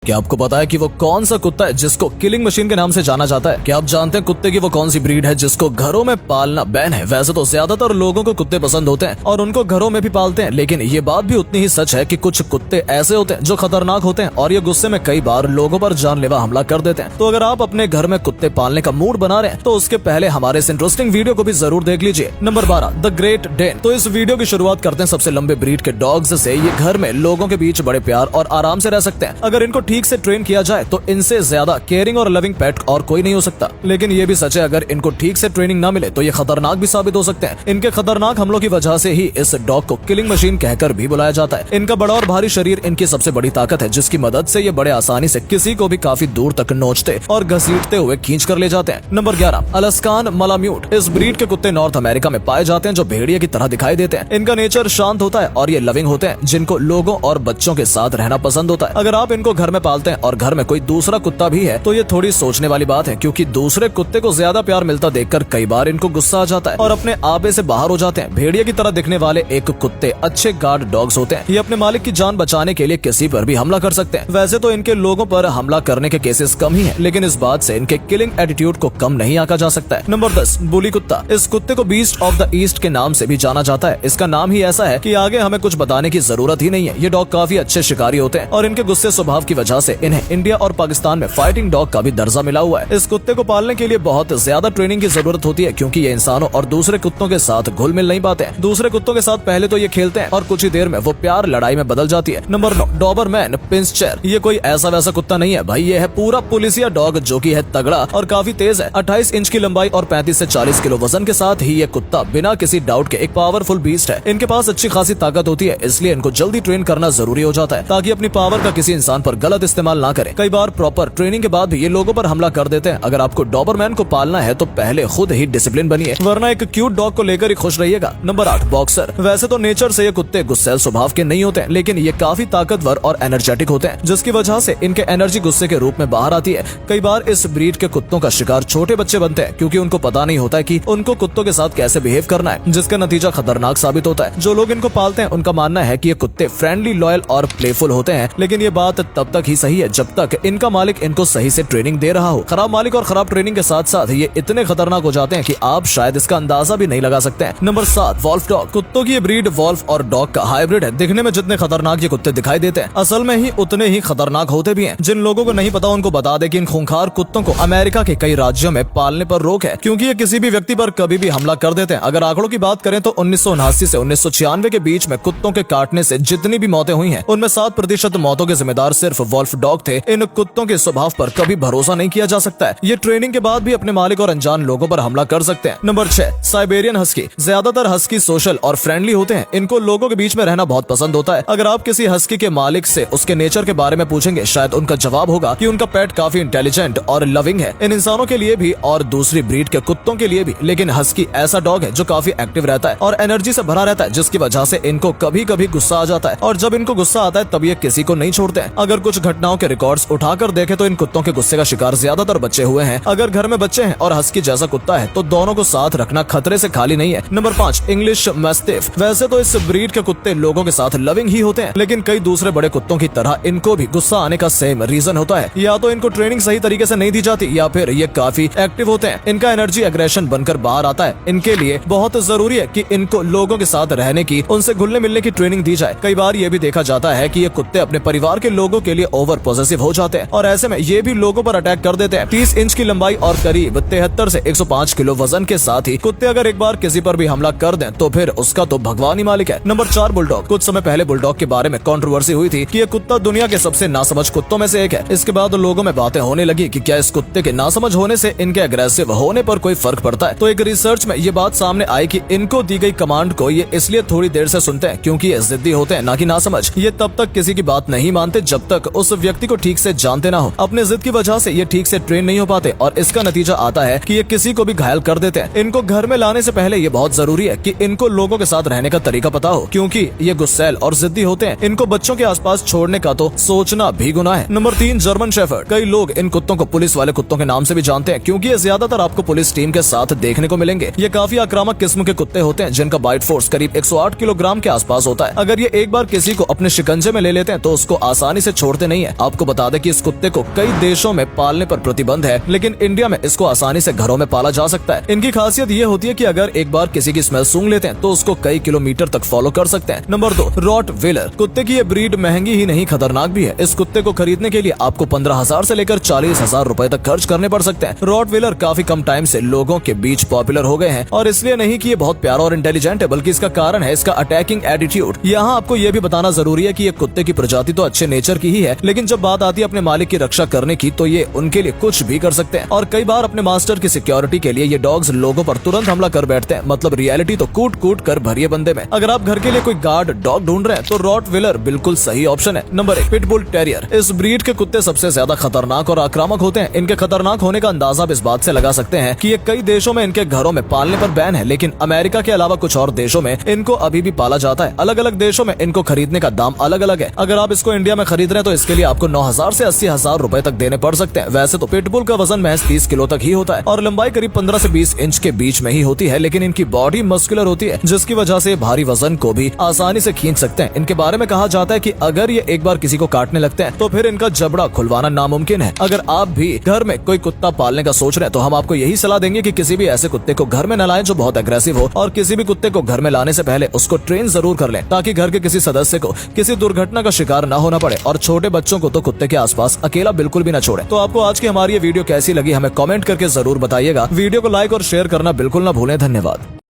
क्या आपको पता है कि वो कौन सा कुत्ता है जिसको किलिंग मशीन के नाम से जाना जाता है? क्या आप जानते हैं कुत्ते की वो कौन सी ब्रीड है जिसको घरों में पालना बैन है? वैसे तो ज्यादातर लोगों को कुत्ते पसंद होते हैं और उनको घरों में भी पालते हैं, लेकिन ये बात भी उतनी ही सच है कि कुछ कुत्ते ऐसे होते हैं जो खतरनाक होते हैं और ये गुस्से में कई बार लोगों पर जानलेवा हमला कर देते हैं। तो अगर आप अपने घर में कुत्ते पालने का मूड बना रहे हैं तो उसके पहले हमारे इस इंटरेस्टिंग वीडियो को भी जरूर देख लीजिए। Number 12, the great Dane. तो इस वीडियो की शुरुआत करते हैं सबसे लंबे ब्रीड के डॉग्स से। ये घर में लोगों के बीच बड़े प्यार और आराम से रह सकते हैं अगर इनको ठीक से ट्रेन किया जाए तो इनसे ज्यादा केयरिंग और लविंग पेट और कोई नहीं हो सकता। लेकिन ये भी सच है अगर इनको ठीक से ट्रेनिंग ना मिले तो ये खतरनाक भी साबित हो सकते हैं। इनके खतरनाक हमलों की वजह से ही इस डॉग को किलिंग मशीन कहकर भी बुलाया जाता है। इनका बड़ा और भारी शरीर इनकी सबसे बड़ी ताकत है, जिसकी मदद से ये बड़े आसानी से किसी को भी काफी दूर तक नोचते और घसीटते हुए खींच कर ले जाते हैं। Number 11, Alaskan malamute. इस ब्रीड के कुत्ते नॉर्थ अमेरिका में पाए जाते हैं जो भेड़िए की तरह दिखाई देते हैं। इनका नेचर शांत होता है और ये लविंग होते हैं जिनको लोगों और बच्चों के साथ रहना पसंद होता है। अगर आप इनको घर में पालते हैं और घर में कोई दूसरा कुत्ता भी है तो ये थोड़ी सोचने वाली बात है, क्योंकि दूसरे कुत्ते को ज्यादा प्यार मिलता देखकर कई बार इनको गुस्सा आ जाता है और अपने आबे से बाहर हो जाते हैं। भेड़िए की तरह दिखने वाले एक कुत्ते अच्छे गार्ड डॉग्स होते हैं। ये अपने मालिक की जान बचाने के लिए किसी पर भी हमला कर सकते हैं। वैसे तो इनके लोगों पर हमला करने के केसेस कम ही हैं, लेकिन इस बात से इनके किलिंग एटीट्यूड को कम नहीं आंका जा सकता है। नंबर 10, बुली कुत्ता। इस कुत्ते को बीस्ट ऑफ द ईस्ट के नाम से भी जाना जाता है। इसका नाम ही ऐसा है कि आगे हमें कुछ बताने की जरूरत ही नहीं है। ये डॉग काफी अच्छे शिकारी होते हैं और इनके गुस्से स्वभाव की वजह से इन्हें इंडिया और पाकिस्तान में फाइटिंग डॉग का भी दर्जा मिला हुआ है। इस कुत्ते को पालने के लिए बहुत ज्यादा ट्रेनिंग की जरूरत होती है, क्योंकि ये इंसानों और दूसरे कुत्तों के साथ घुल मिल नहीं पाते हैं। दूसरे कुत्तों के साथ पहले तो ये खेलते हैं और कुछ ही देर में वो प्यार लड़ाई में बदल जाती है। Number 9, Doberman pinscher. ये कोई ऐसा वैसा कुत्ता नहीं है भाई, ये है पूरा पुलिसिया डॉग जो की है तगड़ा और काफी तेज है। 28 इंच की लंबाई और 35 से 40 किलो वजन के साथ ही ये कुत्ता बिना किसी डाउट के एक पावरफुल बीस्ट है। इनके पास अच्छी खासी ताकत होती है, इसलिए इनको जल्दी ट्रेन करना जरूरी हो जाता है ताकि अपनी पावर का किसी इंसान पर गलत इस्तेमाल ना करे। कई बार प्रॉपर ट्रेनिंग के बाद भी ये लोगों पर हमला कर देते हैं। अगर आपको डॉबरमैन को पालना है तो पहले खुद ही डिसिप्लिन बनिए, वरना एक क्यूट डॉग को लेकर ही खुश रहिएगा। Number 8, boxer. वैसे तो नेचर से ये कुत्ते गुस्सैल स्वभाव के नहीं होते हैं, लेकिन ये काफी ताकतवर और एनर्जेटिक होते हैं, जिसकी वजह से इनके एनर्जी गुस्से के रूप में बाहर आती है। कई बार इस ब्रीड के कुत्तों का शिकार छोटे बच्चे बनते हैं, क्योंकि उनको पता नहीं होता है कि उनको कुत्तों के साथ कैसे बिहेव करना है, जिसका नतीजा खतरनाक साबित होता है। जो लोग इनको पालते हैं उनका मानना है कि ये कुत्ते फ्रेंडली, लॉयल और प्लेफुल होते हैं, लेकिन ये बात तब तक ही सही है जब तक इनका मालिक इनको सही से ट्रेनिंग दे रहा हो। खराब मालिक और खराब ट्रेनिंग के साथ साथ ये इतने खतरनाक हो जाते हैं कि आप शायद इसका अंदाजा भी नहीं लगा सकते हैं। Number 7, wolf dog. कुत्तों की ये ब्रीड वॉल्फ और डॉग का हाइब्रिड है। दिखने में जितने खतरनाक ये कुत्ते दिखाई देते हैं, असल में ही उतने ही खतरनाक होते भी हैं। जिन लोगों को नहीं पता उनको बता दे कि इन खूंखार कुत्तों को अमेरिका के कई राज्यों में पालने पर रोक है, क्योंकि ये किसी भी व्यक्ति पर कभी भी हमला कर देते हैं। अगर आंकड़ों की बात करें तो 1979 से 1996 के बीच में कुत्तों के काटने से जितनी भी मौतें हुई हैं, उनमें 7% मौतों के जिम्मेदार सिर्फ वॉल्फ डॉग थे। इन कुत्तों के स्वभाव पर कभी भरोसा नहीं किया जा सकता है। ये ट्रेनिंग के बाद भी अपने मालिक और अनजान लोगों पर हमला कर सकते हैं। Number 6, Siberian husky. ज्यादातर हस्की सोशल और फ्रेंडली होते हैं। इनको लोगों के बीच में रहना बहुत पसंद होता है। अगर आप किसी हस्की के मालिक से उसके नेचर के बारे में पूछेंगे, शायद उनका जवाब होगा कि उनका पेट काफी इंटेलिजेंट और लविंग है। इन इंसानों के लिए भी और दूसरी ब्रीड के कुत्तों के लिए भी। लेकिन हस्की ऐसा डॉग है जो काफी एक्टिव रहता है और एनर्जी से भरा रहता है, जिसकी वजह से इनको कभी कभी गुस्सा आ जाता है, और जब इनको गुस्सा आता है तब ये किसी को नहीं छोड़ते हैं। अगर कुछ घटनाओं के रिकॉर्ड्स उठाकर देखें तो इन कुत्तों के गुस्से का शिकार ज्यादातर बच्चे हुए हैं। अगर घर में बच्चे हैं और हस्की जैसा कुत्ता है तो दोनों को साथ रखना खतरे से खाली नहीं है। Number 5, English mastiff. वैसे तो इस ब्रीड के कुत्ते लोगों के साथ लविंग ही होते हैं, लेकिन कई दूसरे बड़े कुत्तों की तरह इनको भी गुस्सा आने का सेम रीजन होता है। या तो इनको ट्रेनिंग सही तरीके से नहीं दी जाती, या फिर ये काफी एक्टिव होते हैं। इनका एनर्जी एग्रेशन बनकर बाहर आता है। इनके लिए बहुत जरूरी है कि इनको लोगों के साथ रहने की, उनसे घुलने मिलने की ट्रेनिंग दी जाए। कई बार ये भी देखा जाता है कि ये कुत्ते अपने परिवार के लोगों के लिए ओवर पॉसेसिव हो जाते हैं और ऐसे में ये भी लोगों पर अटैक कर देते हैं। 30 इंच की लंबाई और करीब 73 से 105 किलो वजन के साथ ही कुत्ते अगर एक बार किसी पर भी हमला कर दें तो फिर उसका तो भगवान ही मालिक है। Number 4, bulldog. कुछ समय पहले बुलडॉग के बारे में कंट्रोवर्सी हुई थी कि ये कुत्ता दुनिया के सबसे नासमझ कुत्तों में से एक है। इसके बाद लोगों में बातें होने लगी कि क्या इस कुत्ते के नासमझ होने से इनके अग्रेसिव होने पर कोई फर्क पड़ता है। तो एक रिसर्च में ये बात सामने आई कि इनको दी गई कमांड को ये इसलिए थोड़ी देर से सुनते हैं क्योंकि ये जिद्दी होते हैं, ना कि नासमझ। ये तब तक किसी की बात नहीं मानते जब तक उस व्यक्ति को ठीक से जानते ना हो। अपने जिद की वजह से ये ठीक से ट्रेन नहीं हो पाते और इसका नतीजा आता है कि ये किसी को भी घायल कर देते हैं। इनको घर में लाने से पहले ये बहुत जरूरी है कि इनको लोगों के साथ रहने का तरीका पता हो, क्योंकि ये गुस्सैल और जिद्दी होते हैं। इनको बच्चों के आसपास छोड़ने का तो सोचना भी गुनाह है। Number 3, German shepherd. कई लोग इन कुत्तों को पुलिस वाले कुत्तों के नाम से भी जानते हैं, क्योंकि ये ज्यादातर आपको पुलिस टीम के साथ देखने को मिलेंगे। ये काफी आक्रामक किस्म के कुत्ते होते हैं जिनका बाइट फोर्स करीब 108 किलोग्राम के आसपास होता है। अगर ये एक बार किसी को अपने शिकंजे में ले लेते हैं तो उसको आसानी से छोड़ते नहीं है। आपको बता दें कि इस कुत्ते को कई देशों में पालने पर प्रतिबंध है, लेकिन इंडिया में इसको आसानी से घरों में पाला जा सकता है। इनकी खासियत ये होती है कि अगर एक बार किसी की स्मेल सूंघ लेते हैं तो उसको कई किलोमीटर तक फॉलो कर सकते हैं। Number 2, Rottweiler. कुत्ते की ये ब्रीड महंगी ही नहीं खतरनाक भी है। इस कुत्ते को खरीदने के लिए आपको 15,000 से लेकर 40,000 रुपए तक खर्च करने पड़ सकते हैं। रॉटवीलर काफी कम टाइम से लोगों के बीच पॉपुलर हो गए हैं, और इसलिए नहीं कि ये बहुत प्यारा और इंटेलिजेंट है, बल्कि इसका कारण है इसका अटैकिंग एटीट्यूड। यहाँ आपको ये भी बताना जरूरी है कि ये कुत्ते की प्रजाति तो अच्छे नेचर की ही है, लेकिन जब बात आती है अपने मालिक की रक्षा करने की तो ये उनके लिए कुछ भी कर सकते हैं। और कई बार अपने मास्टर की सिक्योरिटी के लिए ये डॉग्स लोगों पर तुरंत हमला कर बैठते हैं। मतलब रियलिटी तो कूट कूट कर भरिए बंदे में। अगर आप घर के लिए कोई गार्ड डॉग ढूंढ रहे हैं तो रॉटवीलर बिल्कुल सही ऑप्शन है। Number 1, pitbull terrier. इस ब्रीड के कुत्ते सबसे ज्यादा खतरनाक और आक्रामक होते हैं। इनके खतरनाक होने का अंदाजा आप इस बात से लगा सकते हैं कि ये कई देशों में इनके घरों में पालने पर बैन है, लेकिन अमेरिका के अलावा कुछ और देशों में इनको अभी भी पाला जाता है। अलग अलग देशों में इनको खरीदने का दाम अलग अलग है। अगर आप इसको इंडिया में खरीद रहे हैं तो इसके लिए आपको 9,000 से 80,000 रुपए तक देने पड़ सकते हैं। वैसे तो पिटबुल का वजन महज 30 किलो तक ही होता है और लंबाई करीब 15 से 20 इंच के बीच में ही होती है, लेकिन इनकी बॉडी मस्कुलर होती है, जिसकी वजह से भारी वजन को भी आसानी से खींच सकते हैं। इनके बारे में कहा जाता है कि अगर ये एक बार किसी को काटने लगते हैं तो फिर इनका जबड़ा खुलवाना नामुमकिन है। अगर आप भी घर में कोई कुत्ता पालने का सोच रहे हैं तो हम आपको यही सलाह देंगे कि किसी भी ऐसे कुत्ते को घर में न लाएं जो बहुत अग्रेसिव हो, और किसी भी कुत्ते को घर में लाने से पहले उसको ट्रेन जरूर कर लें, ताकि घर के किसी सदस्य को किसी दुर्घटना का शिकार न होना पड़े। और छोटे बच्चों को तो कुत्ते के आसपास अकेला बिल्कुल भी न छोड़ें। तो आपको आज की हमारी ये वीडियो कैसी लगी हमें कमेंट करके जरूर बताइएगा। वीडियो को लाइक और शेयर करना बिल्कुल न भूलें। धन्यवाद।